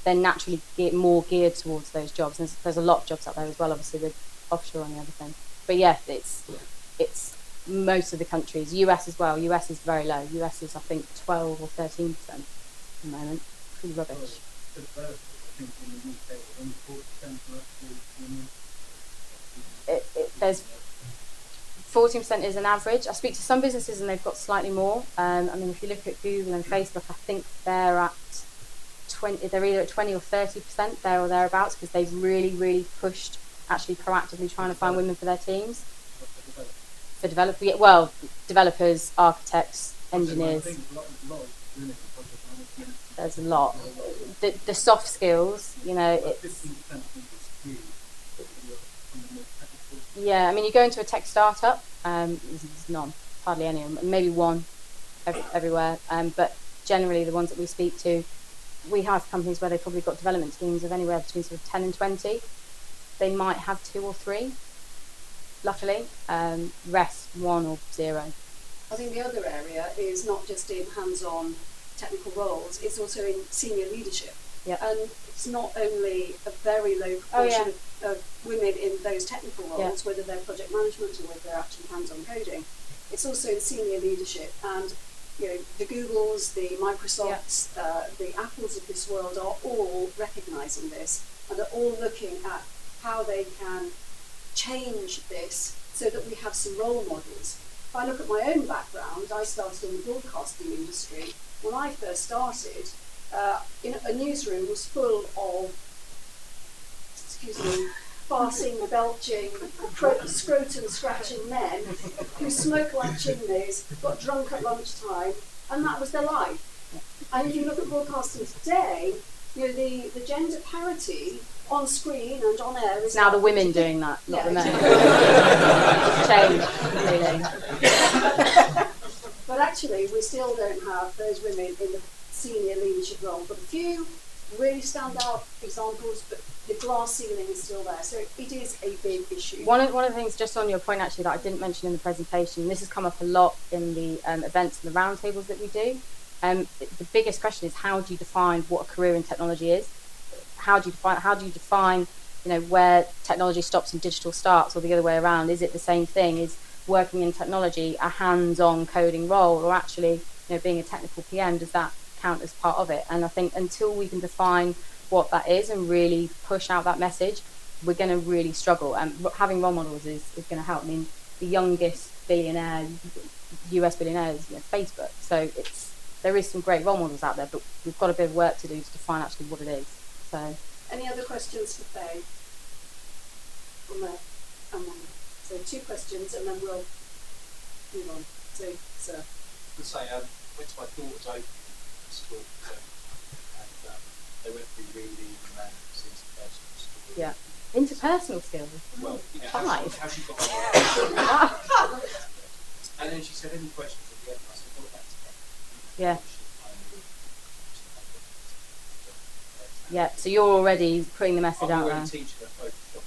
they're naturally more geared towards those jobs. And there's a lot of jobs out there as well, obviously, with offshore and everything. But yeah, it's most of the countries. US as well. US is very low. US is, I think, 12 or 13% at the moment. Pretty rubbish. There's 14% is an average. I speak to some businesses and they've got slightly more. I mean, if you look at Google and Facebook, I think they're at 20. They're either at 20 or 30% there or thereabouts, because they've really, really pushed actually proactively trying to find women for their teams. For developers, architects, engineers. There's a lot. The soft skills, you know, it's. Yeah, I mean, you go into a tech startup, there's none, hardly any, maybe one everywhere. But generally, the ones that we speak to, we have companies where they've probably got development teams of anywhere between sort of 10 and 20. They might have 2 or 3, luckily. Rest 1 or 0. I think the other area is not just in hands-on technical roles, it's also in senior leadership. Yeah. And it's not only a very low proportion of women in those technical roles, whether they're project management or whether they're actually hands-on coding. It's also in senior leadership, and you know, the Googles, the Microsofts, the Apples of this world are all recognising this, and are all looking at how they can change this so that we have some role models. If I look at my own background, I started in the broadcasting industry. When I first started, in a newsroom was full of, farsing, belching, scrotum scratching men who smoked like chimneys, got drunk at lunchtime, and that was their life. And if you look at broadcasting today, you know, the gender parity on screen and on air is now the women doing that, not the men. Change, really. But actually, we still don't have those women in the senior leadership role. But a few really stand out examples, but the glass ceiling is still there. So it is a big issue. One of the things, just on your point actually, that I didn't mention in the presentation, this has come up a lot in the events and the roundtables that we do. The biggest question is, how do you define what a career in technology is? How do you define, you know, where technology stops and digital starts, or the other way around? Is it the same thing? Is working in technology a hands-on coding role, or actually, you know, being a technical PM, does that count as part of it? And I think until we can define what that is and really push out that message, we're going to really struggle. And having role models is going to help. I mean, the youngest billionaire, US billionaire, is, you know, Facebook. So there is some great role models out there, but we've got a bit of work to do to define actually what it is. So, any other questions for Faye? So 2 questions, and then we'll move on. So, sir. To say, I went to my daughter's opening school, and they went through reading and interpersonal skills. Yeah, interpersonal skills. Well, how she got on. And then she said, any questions at the end? I said, what about today? Yeah. Yeah, so you're already putting the message out there. Teaching her Photoshop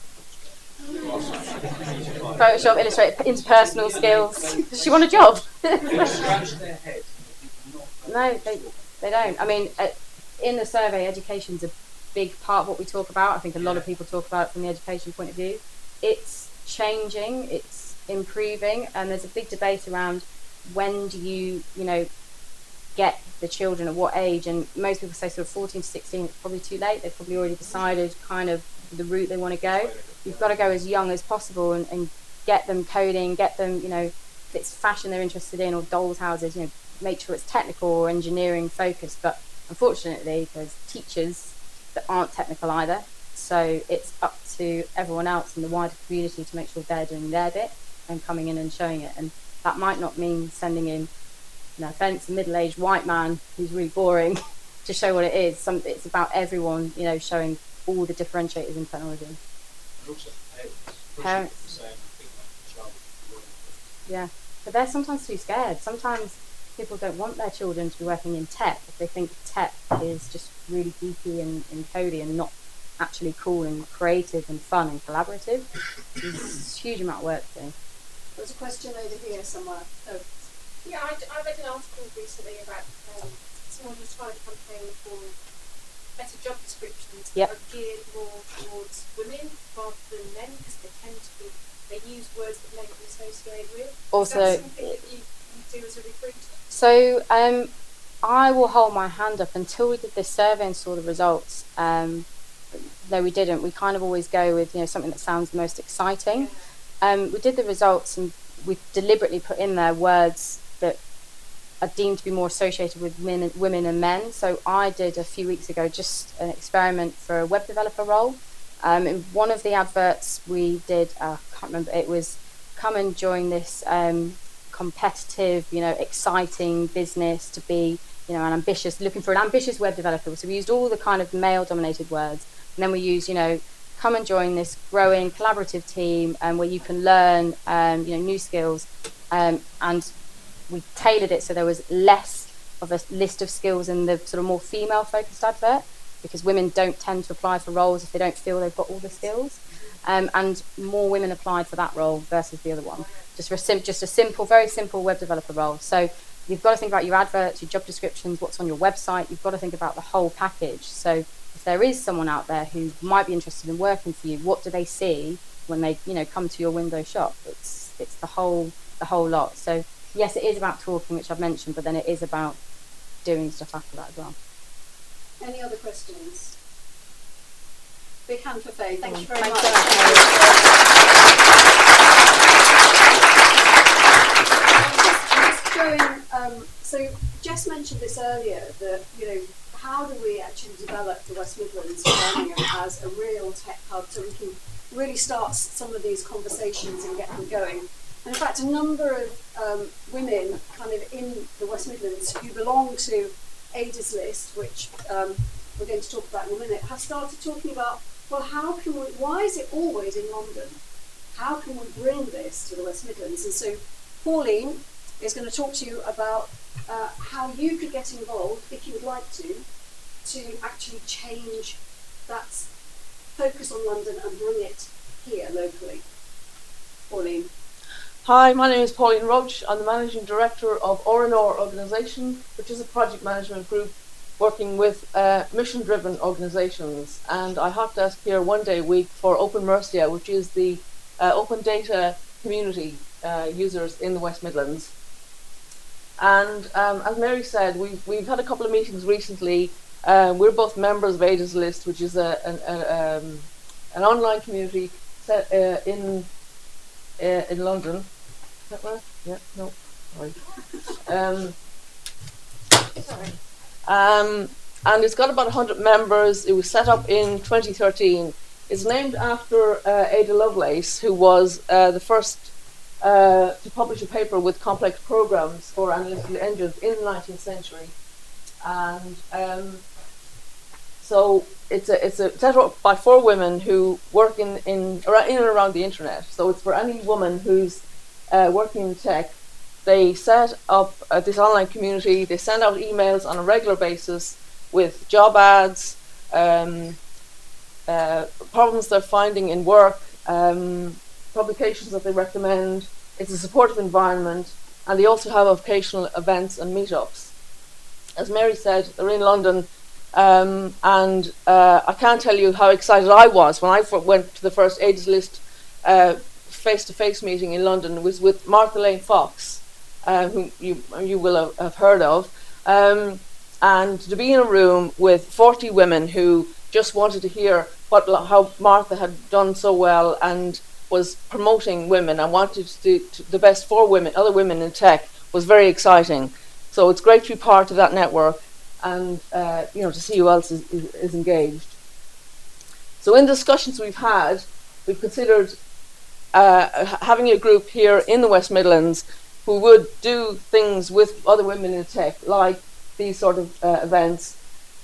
and Photoshop, Illustrator, interpersonal skills. Does she want a job? They scratch their head. No, they don't. I mean, in the survey, education's a big part of what we talk about. I think a lot of people talk about it from the education point of view. It's changing, it's improving, and there's a big debate around when do you get the children, at what age, and most people say sort of 14 to 16, it's probably too late. They've probably already decided kind of the route they want to go. You've got to go as young as possible and get them coding, get them, if it's fashion they're interested in or dolls houses, make sure it's technical or engineering focused. But unfortunately, there's teachers that aren't technical either. So it's up to everyone else in the wider community to make sure they're doing their bit and coming in and showing it. And that might not mean sending in, no offence, a middle-aged white man who's really boring to show what it is. It's about everyone, showing all the differentiators in technology. And also Parents. Yeah, but they're sometimes too scared. Sometimes people don't want their children to be working in tech if they think tech is just really geeky and codey and not actually cool and creative and fun and collaborative. It's a huge amount of work to do. There's a question over here somewhere. Oh. Yeah, I read an article recently about someone who's trying to campaign for better job descriptions that are geared more towards women rather than men, because they use words that men can associate with. Also, is that something that you do as a recruiter? So I will hold my hand up until we did this survey and saw the results. No, we didn't. We kind of always go with something that sounds the most exciting. We did the results and we deliberately put in there words that are deemed to be more associated with women and men. So I did a few weeks ago just an experiment for a web developer role. In one of the adverts we did, I can't remember, it was come and join this competitive, exciting business to be, looking for an ambitious web developer. So we used all the kind of male-dominated words, and then we used, come and join this growing collaborative team where you can learn, new skills, and we tailored it so there was less of a list of skills in the sort of more female-focused advert, because women don't tend to apply for roles if they don't feel they've got all the skills, and more women applied for that role versus the other one. Just a simple, very simple web developer role. So you've got to think about your adverts, your job descriptions, what's on your website. You've got to think about the whole package. So if there is someone out there who might be interested in working for you, what do they see when they, come to your window shop? It's the whole lot. So yes, it is about talking, which I've mentioned, but then it is about doing stuff after that as well. Any other questions? Big hand for Faye. Thank you very Thanks much. So Jess mentioned this earlier, that how do we actually develop the West Midlands Birmingham as a real tech hub so we can really start some of these conversations and get them going. And in fact, a number of women kind of in the West Midlands who belong to Ada's list, which we're going to talk about in a minute, have started talking about, well, why is it always in London? How can we bring this to the West Midlands? And so Pauline is going to talk to you about how you could get involved, if you would like to actually change that focus on London and bring it here locally. Pauline. Hi, my name is Pauline Roach. I'm the Managing Director of Oranor Organisation, which is a project management group working with mission-driven organisations. And I help desk here one day a week for Open Mercia, which is the open data community users in the West Midlands. And as Mary said, we've had a couple of meetings recently. We're both members of Ada's List, which is an online community set in London. Is that right? Yeah, no, sorry. And it's got about 100 members. It was set up in 2013. It's named after Ada Lovelace, who was the first to publish a paper with complex programs for analytical engines in the 19th century. And so it's set up by 4 women who work in and around the internet. So it's for any woman who's working in tech. They set up this online community. They send out emails on a regular basis with job ads, problems they're finding in work, publications that they recommend. It's a supportive environment, and they also have occasional events and meetups. As Mary said, they're in London, and I can't tell you how excited I was when I went to the first AIDS List face-to-face meeting in London. It was with Martha Lane Fox, who you will have heard of, and to be in a room with 40 women who just wanted to hear how Martha had done so well and was promoting women and wanted to do the best for women, other women in tech, was very exciting. So it's great to be part of that network and to see who else is engaged. So in discussions we've had, we've considered having a group here in the West Midlands who would do things with other women in tech, like these sort of events.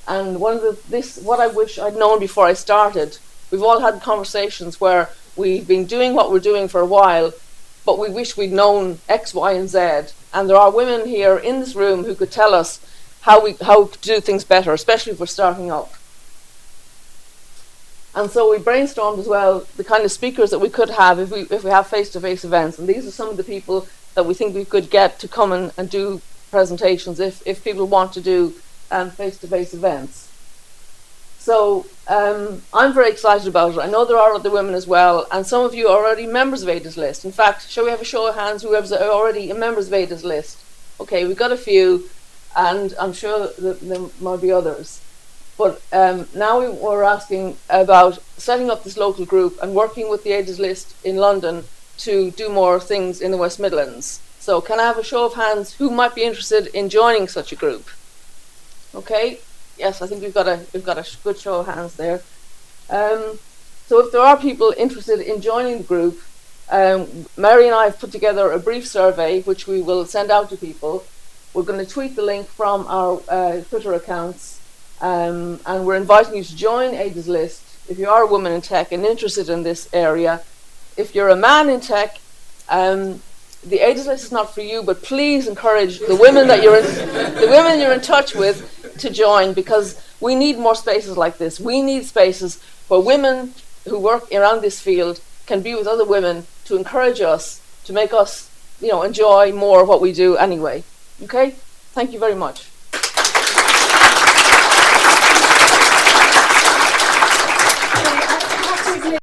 And what I wish I'd known before I started, we've all had conversations where we've been doing what we're doing for a while, but we wish we'd known X, Y, and Z. And there are women here in this room who could tell us how to do things better, especially if we're starting up. And so we brainstormed as well the kind of speakers that we could have if we have face-to-face events. And these are some of the people that we think we could get to come and do presentations if people want to do face-to-face events. So I'm very excited about it. I know there are other women as well, and some of you are already members of ADA's List. In fact, shall we have a show of hands whoever's already members of ADA's List? Okay, we've got a few, and I'm sure that there might be others. But now we're asking about setting up this local group and working with the ADA's List in London to do more things in the West Midlands. So can I have a show of hands who might be interested in joining such a group? Okay, yes, I think we've got a good show of hands there. So if there are people interested in joining the group, Mary and I have put together a brief survey which we will send out to people. We're going to tweet the link from our Twitter accounts, and we're inviting you to join ADA's List if you are a woman in tech and interested in this area. If you're a man in tech, the ADA's List is not for you, but please encourage the women that you're in touch with to join, because we need more spaces like this. We need spaces where women who work around this field can be with other women to encourage us, to make us, enjoy more of what we do anyway. Okay? Thank you very much.